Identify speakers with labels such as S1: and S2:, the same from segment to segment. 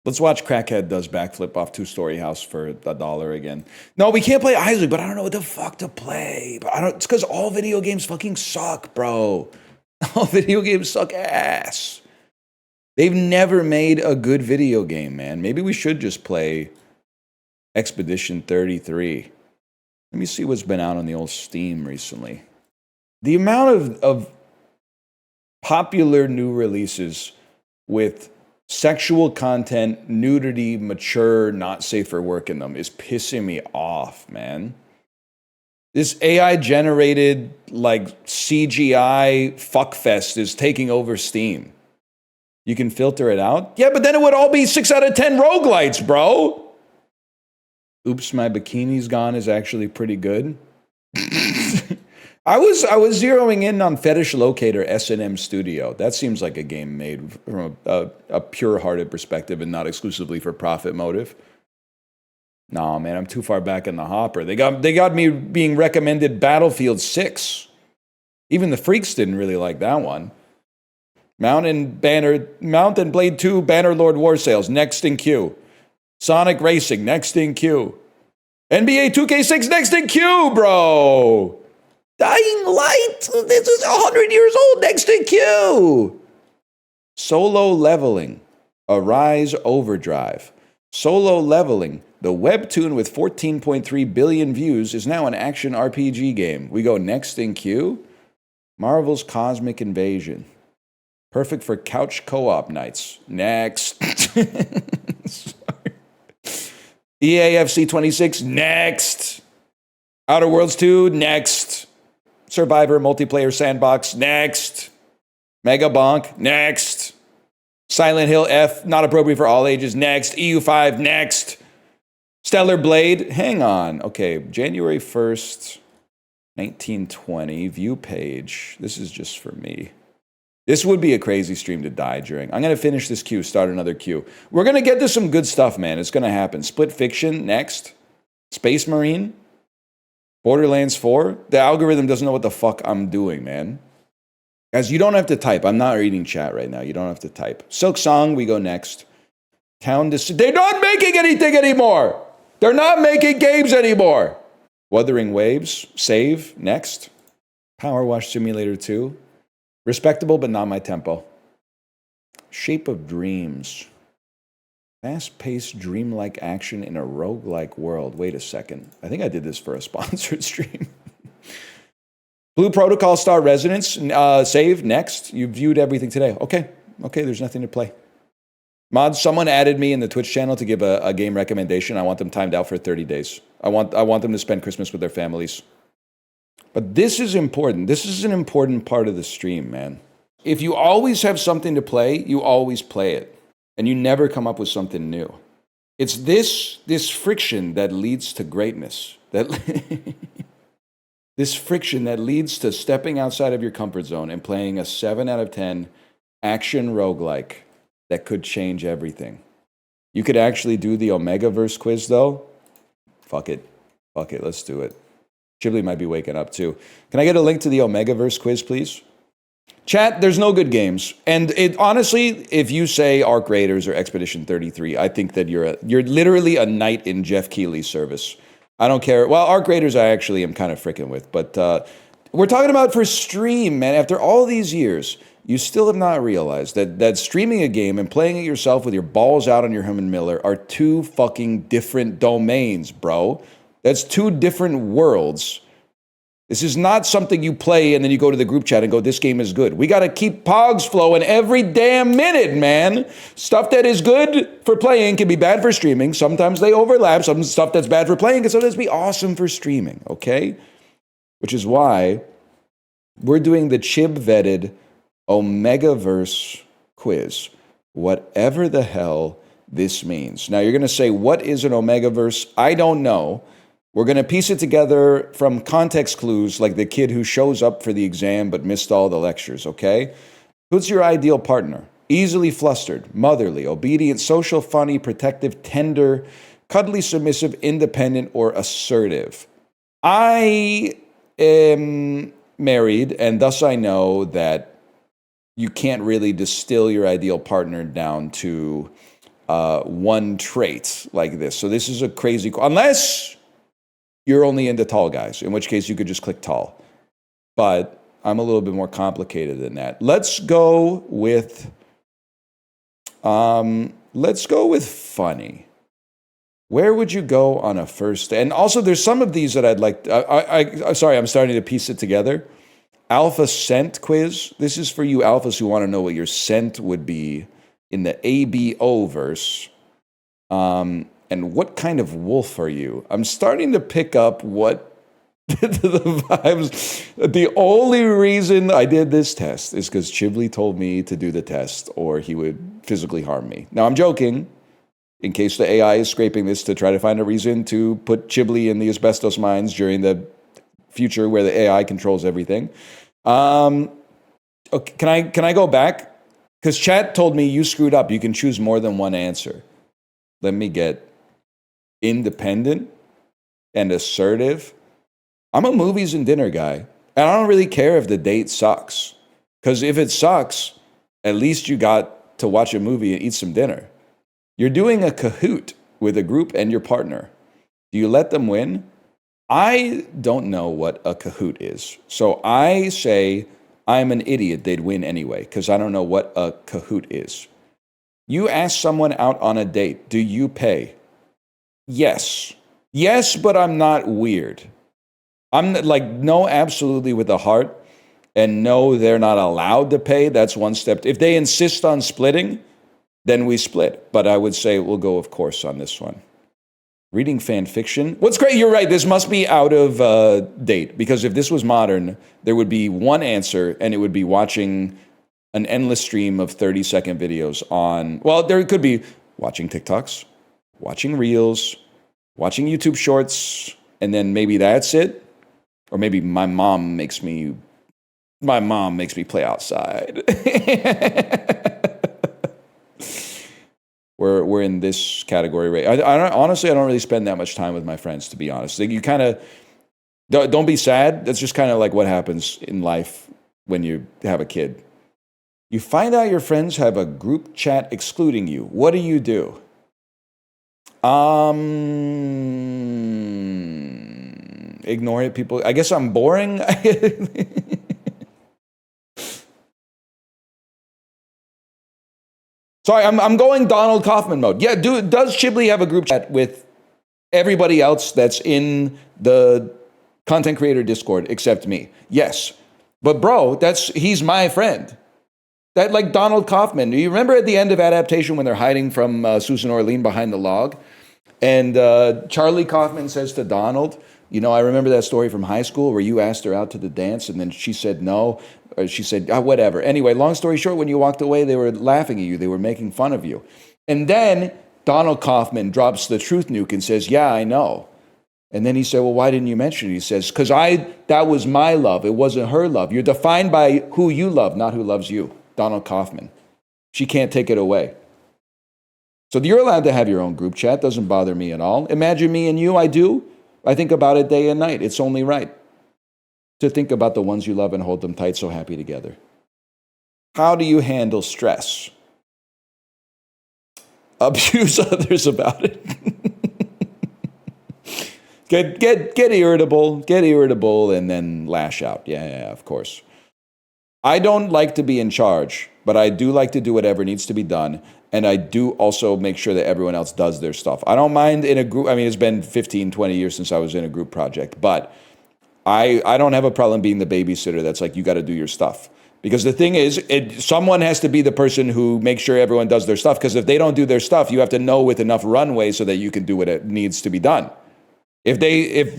S1: Let's watch Crackhead does backflip off two-story house for $1 again. No, we can't play Isaac, but I don't know what the fuck to play. But I don't. It's because all video games fucking suck, bro. All video games suck ass. They've never made a good video game, man. Maybe we should just play Expedition 33. Let me see what's been out on the old Steam recently. The amount of popular new releases with sexual content, nudity, mature, not safe for work in them is pissing me off, man. This AI-generated, like, CGI fuckfest is taking over Steam. You can filter it out? Yeah, but then it would all be 6 out of 10 roguelites, bro! Oops, My Bikini's Gone is actually pretty good. I was zeroing in on Fetish Locator S&M Studio. That seems like a game made from a pure-hearted perspective and not exclusively for profit motive. Nah, man, I'm too far back in the hopper. They got me being recommended Battlefield 6. Even the freaks didn't really like that one. Mount and Blade 2 Bannerlord War Sales, next in queue. Sonic Racing, next in queue. NBA 2K6, next in queue, bro! Dying Light, this is 100 years old, next in queue! Solo Leveling, Arise Overdrive. Solo Leveling, the webtoon with 14.3 billion views, is now an action RPG game. We go next in queue. Marvel's Cosmic Invasion. Perfect for couch co-op nights. Next. EAFC 26, next. Outer Worlds 2, next. Survivor Multiplayer Sandbox, next. Mega Bonk, next. Silent Hill F, not appropriate for all ages, next. EU5, next. Stellar Blade, hang on. Okay, January 1st, 1920, view page. This is just for me. This would be a crazy stream to die during. I'm going to finish this queue, start another queue. We're going to get to some good stuff, man. It's going to happen. Split Fiction, next. Space Marine. Borderlands 4. The algorithm doesn't know what the fuck I'm doing, man. Guys, you don't have to type. I'm not reading chat right now. You don't have to type. Silk Song, we go next. They're not making anything anymore. They're not making games anymore. Wuthering Waves, save, next. Power Wash Simulator 2. Respectable, but not my tempo. Shape of Dreams. Fast-paced, dreamlike action in a roguelike world. Wait a second. I think I did this for a sponsored stream. Blue Protocol Star Residence. Save, next. You viewed everything today. Okay, there's nothing to play. Mods, someone added me in the Twitch channel to give a game recommendation. I want them timed out for 30 days. I want them to spend Christmas with their families. But this is important. This is an important part of the stream, man. If you always have something to play, you always play it. And you never come up with something new. It's this friction that leads to greatness. This friction that leads to stepping outside of your comfort zone and playing a 7 out of 10 action roguelike that could change everything. You could actually do the Omegaverse quiz, though. Fuck it, let's do it. Ghibli might be waking up too. Can I get a link to the Omegaverse quiz, please? Chat, there's no good games. And honestly, if you say Arc Raiders or Expedition 33, I think that you're literally a knight in Jeff Keighley's service. I don't care. Well, Arc Raiders I actually am kind of freaking with. But we're talking about for stream, man. After all these years, you still have not realized that streaming a game and playing it yourself with your balls out on your Herman Miller are two fucking different domains, bro. That's two different worlds. This is not something you play and then you go to the group chat and go, this game is good. We got to keep pogs flowing every damn minute, man. Stuff that is good for playing can be bad for streaming. Sometimes they overlap. Some stuff that's bad for playing can sometimes be awesome for streaming, okay? Which is why we're doing the Chib-vetted Omegaverse quiz. Whatever the hell this means. Now, you're going to say, what is an Omegaverse? I don't know. We're going to piece it together from context clues like the kid who shows up for the exam but missed all the lectures, okay? Who's your ideal partner? Easily flustered, motherly, obedient, social, funny, protective, tender, cuddly, submissive, independent, or assertive. I am married, and thus I know that you can't really distill your ideal partner down to one trait like this. So this is a crazy, unless you're only into tall guys, in which case you could just click tall. But I'm a little bit more complicated than that. Let's go with funny. Where would you go on a first? And also, there's some of these that I'd like. Sorry, I'm starting to piece it together. Alpha scent quiz. This is for you alphas who want to know what your scent would be in the ABO verse. And what kind of wolf are you? I'm starting to pick up what the vibes. The only reason I did this test is because Chiblee told me to do the test or he would physically harm me. Now, I'm joking. In case the AI is scraping this to try to find a reason to put Chiblee in the asbestos mines during the future where the AI controls everything. Okay, can I go back? Because chat told me you screwed up. You can choose more than one answer. Let me get independent and assertive. I'm a movies and dinner guy, and I don't really care if the date sucks. Because if it sucks, at least you got to watch a movie and eat some dinner. You're doing a Kahoot with a group and your partner. Do you let them win? I don't know what a Kahoot is. So I say I'm an idiot. They'd win anyway because I don't know what a Kahoot is. You ask someone out on a date. Do you pay? Yes. Yes, but I'm not weird. I'm like, no, absolutely with a heart. And no, they're not allowed to pay. That's one step. If they insist on splitting, then we split. But I would say we'll go, of course, on this one. Reading fan fiction. What's great, you're right, this must be out of date. Because if this was modern, there would be one answer, and it would be watching an endless stream of 30-second videos on, well, there could be watching TikToks, watching Reels, watching YouTube Shorts, and then maybe that's it. Or maybe my mom makes me play outside. We're in this category, right? Honestly, I don't really spend that much time with my friends, to be honest. Like, you kind of don't be sad. That's just kind of like what happens in life when you have a kid. You find out your friends have a group chat excluding you. What do? Ignore it, people. I guess I'm boring. Sorry, I'm going Donald Kaufman mode. Yeah, does Chiblee have a group chat with everybody else that's in the content creator Discord except me? Yes. But bro, he's my friend. That, like Donald Kaufman. Do you remember at the end of Adaptation when they're hiding from Susan Orlean behind the log? And Charlie Kaufman says to Donald, you know, I remember that story from high school where you asked her out to the dance and then she said no. Or she said, whatever. Anyway, long story short, when you walked away, they were laughing at you. They were making fun of you. And then Donald Kaufman drops the truth nuke and says, yeah, I know. And then he said, well, why didn't you mention it? He says, because that was my love. It wasn't her love. You're defined by who you love, not who loves you. Donald Kaufman. She can't take it away. So you're allowed to have your own group chat. Doesn't bother me at all. Imagine me and you, I do. I think about it day and night. It's only right to think about the ones you love and hold them tight, so happy together. How do you handle stress? Abuse others about it. Get irritable, and then lash out. Yeah, of course. I don't like to be in charge, but I do like to do whatever needs to be done. And I do also make sure that everyone else does their stuff. I don't mind in a group. I mean, it's been 15, 20 years since I was in a group project, but I don't have a problem being the babysitter that's like, you got to do your stuff. Because the thing is, someone has to be the person who makes sure everyone does their stuff. Because if they don't do their stuff, you have to know with enough runway so that you can do what it needs to be done. If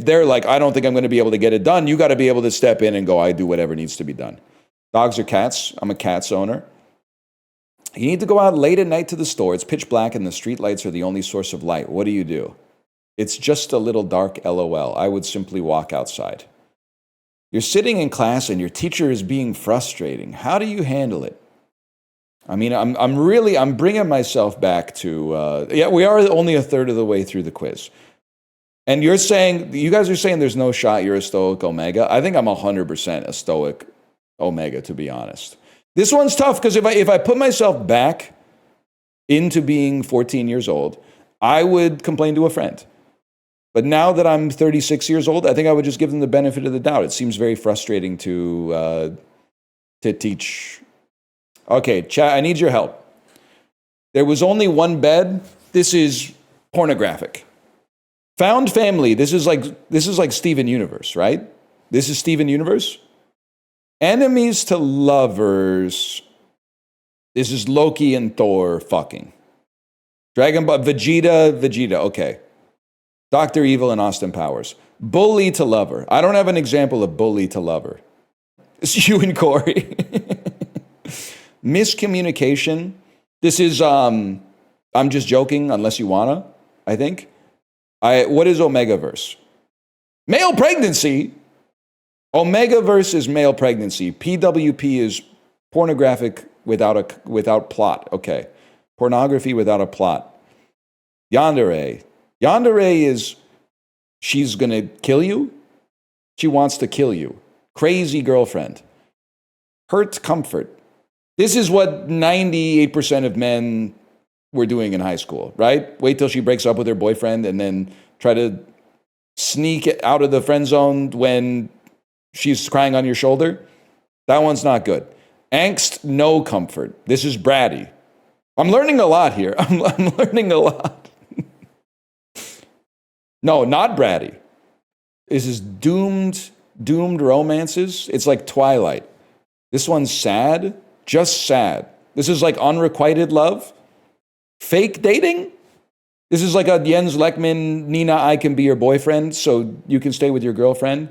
S1: they're like, I don't think I'm going to be able to get it done, you got to be able to step in and go, I do whatever needs to be done. Dogs or cats? I'm a cats owner. You need to go out late at night to the store. It's pitch black and the street lights are the only source of light. What do? It's just a little dark, LOL. I would simply walk outside. You're sitting in class and your teacher is being frustrating. How do you handle it? I mean, I'm bringing myself back to, we are only a third of the way through the quiz. And you guys are saying there's no shot you're a stoic Omega. I think I'm 100% a stoic Omega, to be honest. This one's tough because if I put myself back into being 14 years old, I would complain to a friend. But now that I'm 36 years old, I think I would just give them the benefit of the doubt. It seems very frustrating to teach. Okay, chat, I need your help. There was only one bed. This is pornographic. Found family. This is like Steven Universe, right? This is Steven Universe. Enemies to lovers. This is Loki and Thor fucking. Dragon Ball, Vegeta, okay. Dr. Evil and Austin Powers. Bully to lover. I don't have an example of bully to lover. It's you and Corey. Miscommunication. This is, I'm just joking unless you wanna, I think. What is Omegaverse? Male pregnancy? Omegaverse is male pregnancy. PWP is pornographic without plot. Okay. Pornography without a plot. Yandere. Yandere is she's going to kill you. She wants to kill you. Crazy girlfriend. Hurt comfort. This is what 98% of men were doing in high school, right? Wait till she breaks up with her boyfriend and then try to sneak out of the friend zone when she's crying on your shoulder. That one's not good. Angst, no comfort. This is bratty. I'm learning a lot here. I'm learning a lot. No, not bratty. This is doomed romances. It's like Twilight. This one's sad, just sad. This is like unrequited love. Fake dating. This is like a Jens Lekman, Nina, I can be your boyfriend, so you can stay with your girlfriend.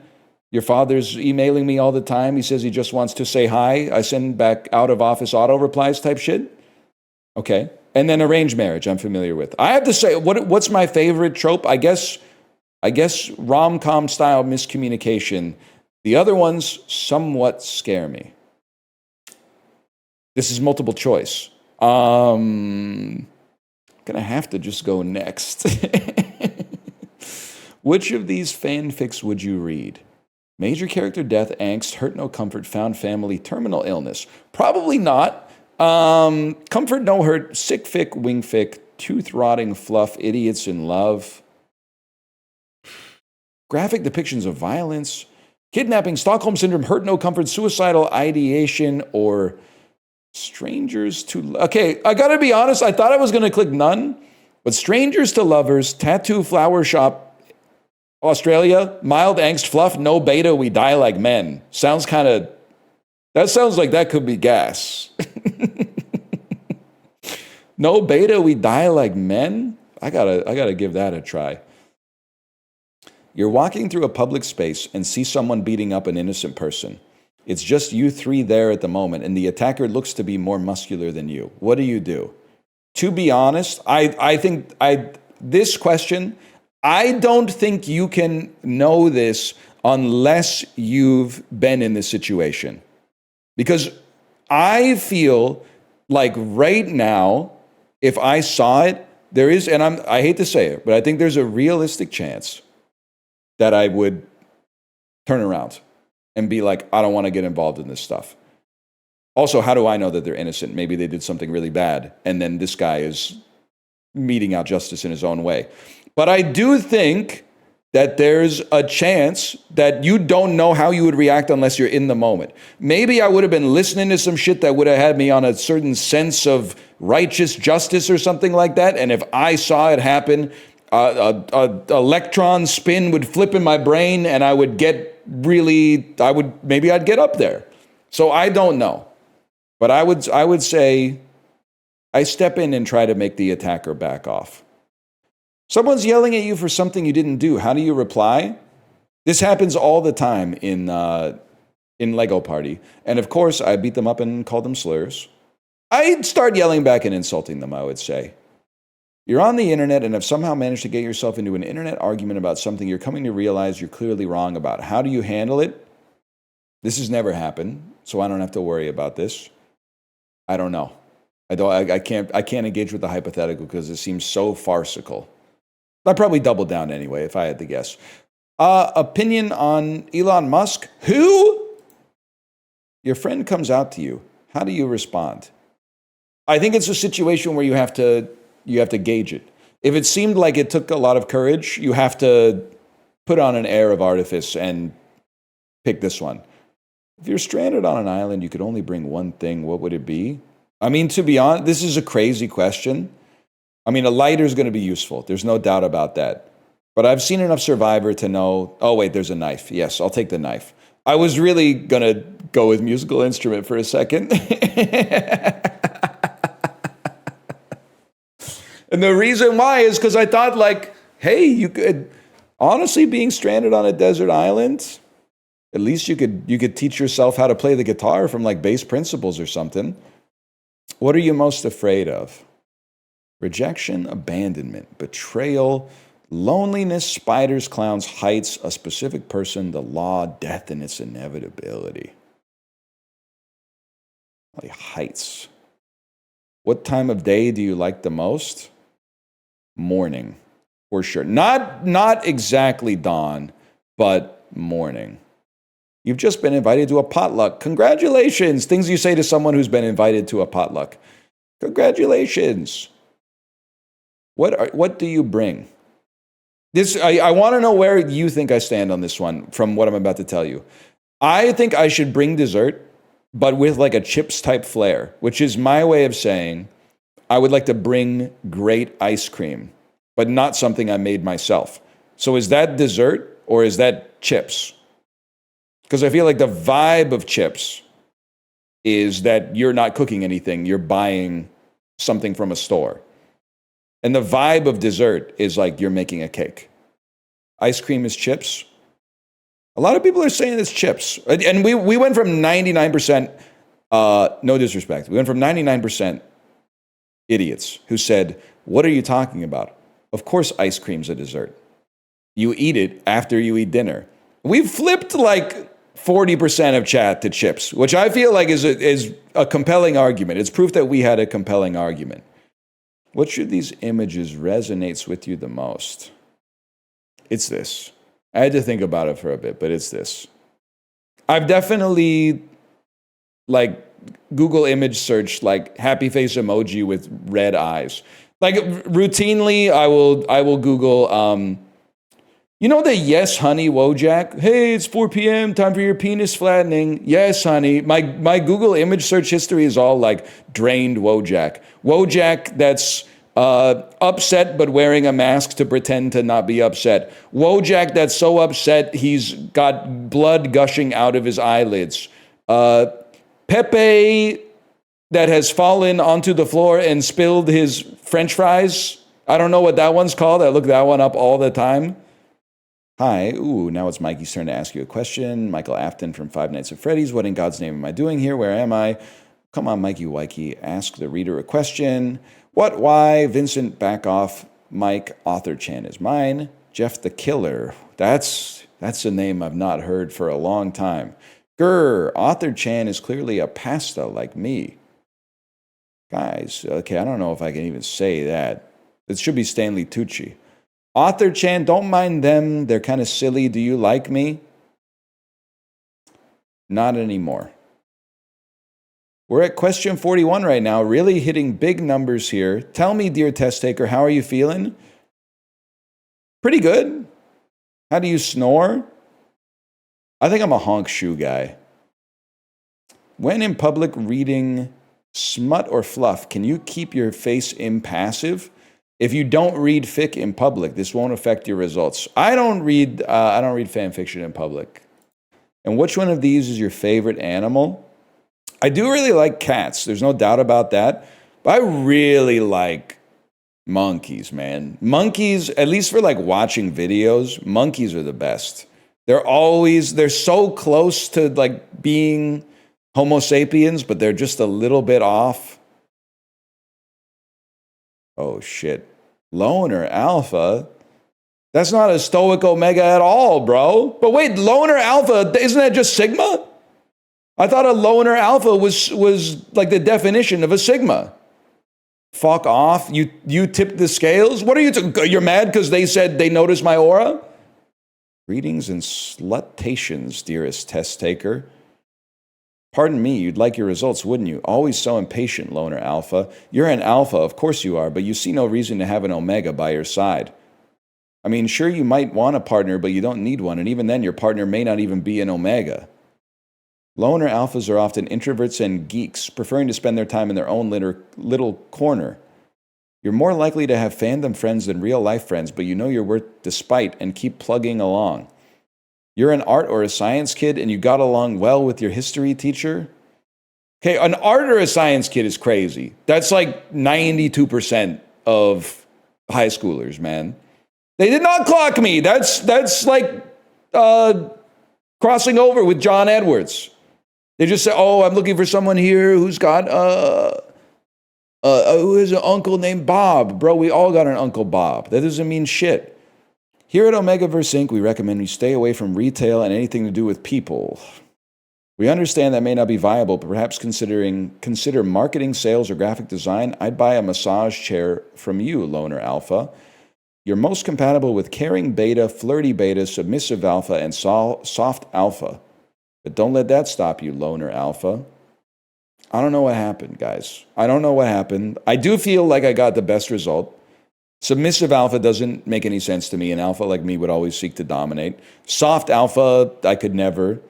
S1: Your father's emailing me all the time. He says he just wants to say hi. I send back out of office auto replies type shit. Okay. And then arranged marriage, I'm familiar with. I have to say, what's my favorite trope? I guess rom-com style miscommunication. The other ones somewhat scare me. This is multiple choice. I'm gonna have to just go next. Which of these fanfics would you read? Major character death, angst, hurt no comfort, found family, terminal illness. Probably not. Comfort no hurt, sick fic, wing fic, tooth rotting fluff, idiots in love. Graphic depictions of violence, kidnapping, Stockholm syndrome, hurt no comfort, suicidal ideation, or strangers to... Okay, I gotta be honest, I thought I was gonna click none, but strangers to lovers, tattoo flower shop, Australia, mild angst, fluff, no beta, we die like men. Sounds kind of... That sounds like that could be gas. No beta, we die like men? I gotta give that a try. You're walking through a public space and see someone beating up an innocent person. It's just you three there at the moment, and the attacker looks to be more muscular than you. What do you do? To be honest, this question, I don't think you can know this unless you've been in this situation. Because I feel like right now, if I saw it, there is, and I hate to say it, but I think there's a realistic chance that I would turn around and be like, I don't want to get involved in this stuff. Also, how do I know that they're innocent? Maybe they did something really bad, and then this guy is meting out justice in his own way. But I do think that there's a chance that you don't know how you would react unless you're in the moment. Maybe I would have been listening to some shit that would have had me on a certain sense of righteous justice or something like that, and if I saw it happen, a electron spin would flip in my brain, and I'd get up there. So I don't know. But I would say I step in and try to make the attacker back off. Someone's yelling at you for something you didn't do. How do you reply? This happens all the time in Lego Party. And of course, I beat them up and call them slurs. I'd start yelling back and insulting them, I would say. You're on the internet and have somehow managed to get yourself into an internet argument about something you're coming to realize you're clearly wrong about. How do you handle it? This has never happened, so I don't have to worry about this. I don't know. I can't engage with the hypothetical because it seems so farcical. I'd probably double down anyway if I had to guess. Opinion on Elon Musk? Who? Your friend comes out to you. How do you respond? I think it's a situation where you have to gauge it. If it seemed like it took a lot of courage, you have to put on an air of artifice and pick this one. If you're stranded on an island, you could only bring one thing. What would it be? I mean, to be honest, this is a crazy question. I mean, a lighter is going to be useful. There's no doubt about that. But I've seen enough Survivor to know, oh, wait, there's a knife. Yes, I'll take the knife. I was really going to go with musical instrument for a second. And the reason why is because I thought, like, hey, you could, honestly, being stranded on a desert island, at least you could teach yourself how to play the guitar from, like, base principles or something. What are you most afraid of? Rejection, abandonment, betrayal, loneliness, spiders, clowns, heights, a specific person, the law, death, and its inevitability. Like heights. What time of day do you like the most? Morning, for sure. Not exactly dawn, but morning. You've just been invited to a potluck. Congratulations. Things you say to someone who's been invited to a potluck. Congratulations. What do you bring? I want to know where you think I stand on this one from what I'm about to tell you. I think I should bring dessert, but with like a chips type flair, which is my way of saying I would like to bring great ice cream, but not something I made myself. So is that dessert or is that chips? Because I feel like the vibe of chips is that you're not cooking anything, you're buying something from a store. And the vibe of dessert is like you're making a cake. Ice cream is chips. A lot of people are saying it's chips. And we went from 99%, no disrespect, we went from 99% idiots who said, what are you talking about? Of course ice cream's a dessert. You eat it after you eat dinner. We've flipped like 40% of chat to chips, which I feel like is a compelling argument. It's proof that we had a compelling argument. What should these images resonates with you the most? It's this. I had to think about it for a bit, but it's this. I've definitely like Google image search like happy face emoji with red eyes. Like routinely I will Google you know the yes honey Wojak? Hey, it's 4 p.m. time for your penis flattening. Yes, honey. My Google image search history is all like drained Wojak. Wojak that's upset but wearing a mask to pretend to not be upset. Wojak that's so upset he's got blood gushing out of his eyelids. Pepe that has fallen onto the floor and spilled his French fries. I don't know what that one's called. I look that one up all the time. Hi. Ooh, now it's Mikey's turn to ask you a question. Michael Afton from Five Nights at Freddy's. What in God's name am I doing here? Where am I? Come on, Mikey Wikey. Ask the reader a question. What? Why? Vincent, back off. Mike, Author Chan is mine. Jeff the Killer. That's a name I've not heard for a long time. Grr, Author Chan is clearly a pasta like me. Guys, okay, I don't know if I can even say that. It should be Stanley Tucci. Author Chan, don't mind them. They're kind of silly. Do you like me? Not anymore. We're at question 41 right now, really hitting big numbers here. Tell me, dear test taker, how are you feeling? Pretty good. How do you snore? I think I'm a honk shoe guy. When in public reading smut or fluff, can you keep your face impassive? If you don't read fic in public, this won't affect your results. I don't read fan fiction in public. And which one of these is your favorite animal? I do really like cats. There's no doubt about that. But I really like monkeys, man. Monkeys, at least for like watching videos, monkeys are the best. They're so close to like being Homo sapiens, but they're just a little bit off. Oh, shit. Loner Alpha? That's not a stoic Omega at all, bro. But wait, Loner Alpha, isn't that just Sigma? I thought a Loner Alpha was like the definition of a Sigma. Fuck off. You tipped the scales? What are you, you're mad because they said they noticed my aura? Greetings and slutations, dearest test taker. Pardon me, you'd like your results, wouldn't you? Always so impatient, Loner Alpha. You're an Alpha, of course you are, but you see no reason to have an Omega by your side. I mean, sure, you might want a partner, but you don't need one, and even then, your partner may not even be an Omega. Loner Alphas are often introverts and geeks, preferring to spend their time in their own little corner. You're more likely to have fandom friends than real-life friends, but you know your worth despite and keep plugging along. You're an art or a science kid, and you got along well with your history teacher? Okay, an art or a science kid is crazy. That's like 92% of high schoolers, man. They did not clock me. That's like crossing over with John Edwards. They just say, "Oh, I'm looking for someone here who's got who has an uncle named Bob." Bro, we all got an Uncle Bob. That doesn't mean shit. Here at Omegaverse Inc., we recommend you stay away from retail and anything to do with people. We understand that may not be viable, but perhaps consider marketing, sales, or graphic design. I'd buy a massage chair from you, Loner Alpha. You're most compatible with caring beta, flirty beta, submissive alpha, and soft alpha. But don't let that stop you, Loner Alpha. I don't know what happened, guys. I don't know what happened. I do feel like I got the best result. Submissive alpha doesn't make any sense to me. An alpha like me would always seek to dominate. Soft alpha, I could never.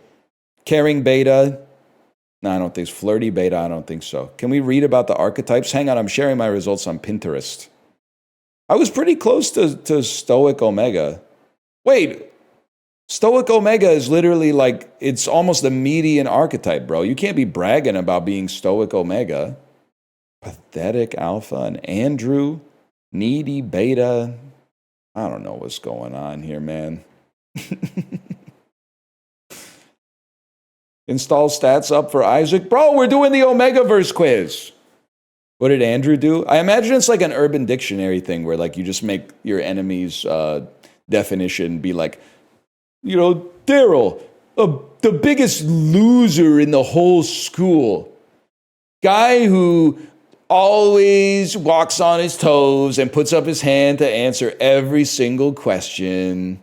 S1: Caring beta, no, I don't think so. Flirty beta, I don't think so. Can we read about the archetypes? Hang on, I'm sharing my results on Pinterest. I was pretty close to Stoic Omega. Wait, Stoic Omega is literally like, it's almost the median archetype, bro. You can't be bragging about being Stoic Omega. Pathetic Alpha and Andrew, needy Beta. I don't know what's going on here, man. Install stats up for Isaac. Bro, we're doing the Omegaverse quiz. What did Andrew do? I imagine it's like an Urban Dictionary thing where like you just make your enemy's definition be like, you know, Daryl, the biggest loser in the whole school. Guy who always walks on his toes and puts up his hand to answer every single question.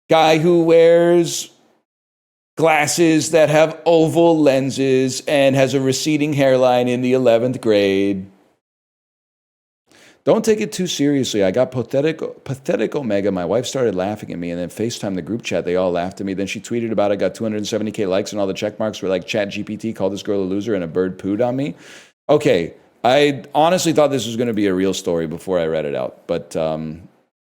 S1: Guy who wears glasses that have oval lenses and has a receding hairline in the 11th grade. Don't take it too seriously. I got pathetic Omega. My wife started laughing at me and then FaceTime the group chat. They all laughed at me. Then she tweeted about it, got 270K likes, and all the check marks were like ChatGPT called this girl a loser and a bird pooed on me. Okay, I honestly thought this was going to be a real story before I read it out. But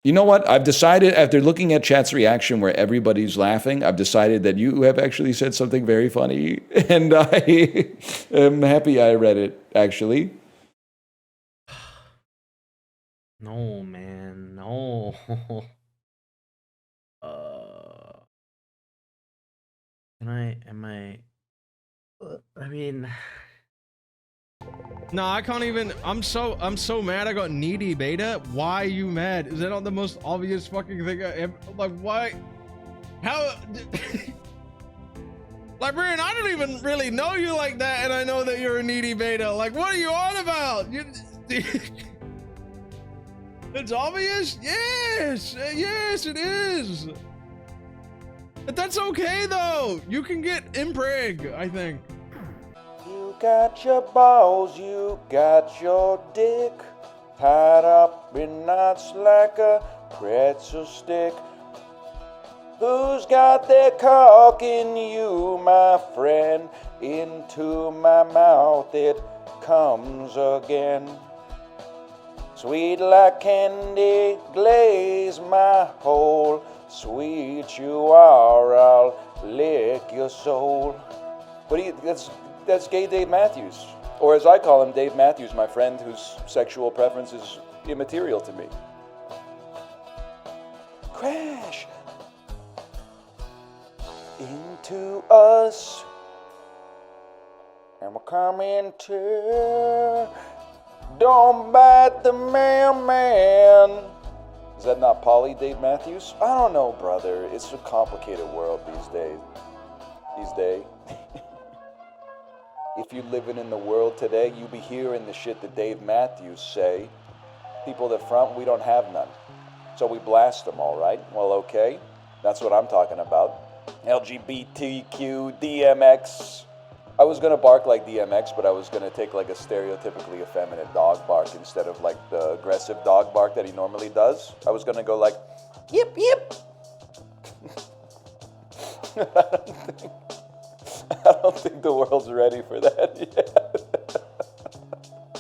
S1: you know what? I've decided, after looking at chat's reaction where everybody's laughing, I've decided that you have actually said something very funny. And I am happy I read it, actually.
S2: No, man, no. I mean, no, I can't even. I'm so mad I got needy beta. Why are you mad? Is that not the most obvious fucking thing I ever, like, why? How? Like, Brian, I don't even really know you like that, and I know that you're a needy beta. Like, what are you on about? It's obvious? Yes! Yes, it is! But that's okay, though! You can get impreg, I think.
S1: You got your balls, you got your dick tied up in knots like a pretzel stick. Who's got their cock in you, my friend? Into my mouth it comes again. Sweet like candy, glaze my hole. Sweet you are, I'll lick your soul. That's gay Dave Matthews. Or as I call him, Dave Matthews, my friend whose sexual preference is immaterial to me. Crash into us, and we're coming to. Don't bite the mailman. Is that not Polly Dave Matthews? I don't know, brother. It's a complicated world these days. If you living in the world today, you be hearing the shit that Dave Matthews say. People that front, we don't have none. So we blast them, all right? Well, okay. That's what I'm talking about. LGBTQ, DMX. I was gonna bark like DMX, but I was gonna take like a stereotypically effeminate dog bark instead of like the aggressive dog bark that he normally does. I was gonna go like, yip yip. I don't think the world's ready for that yet.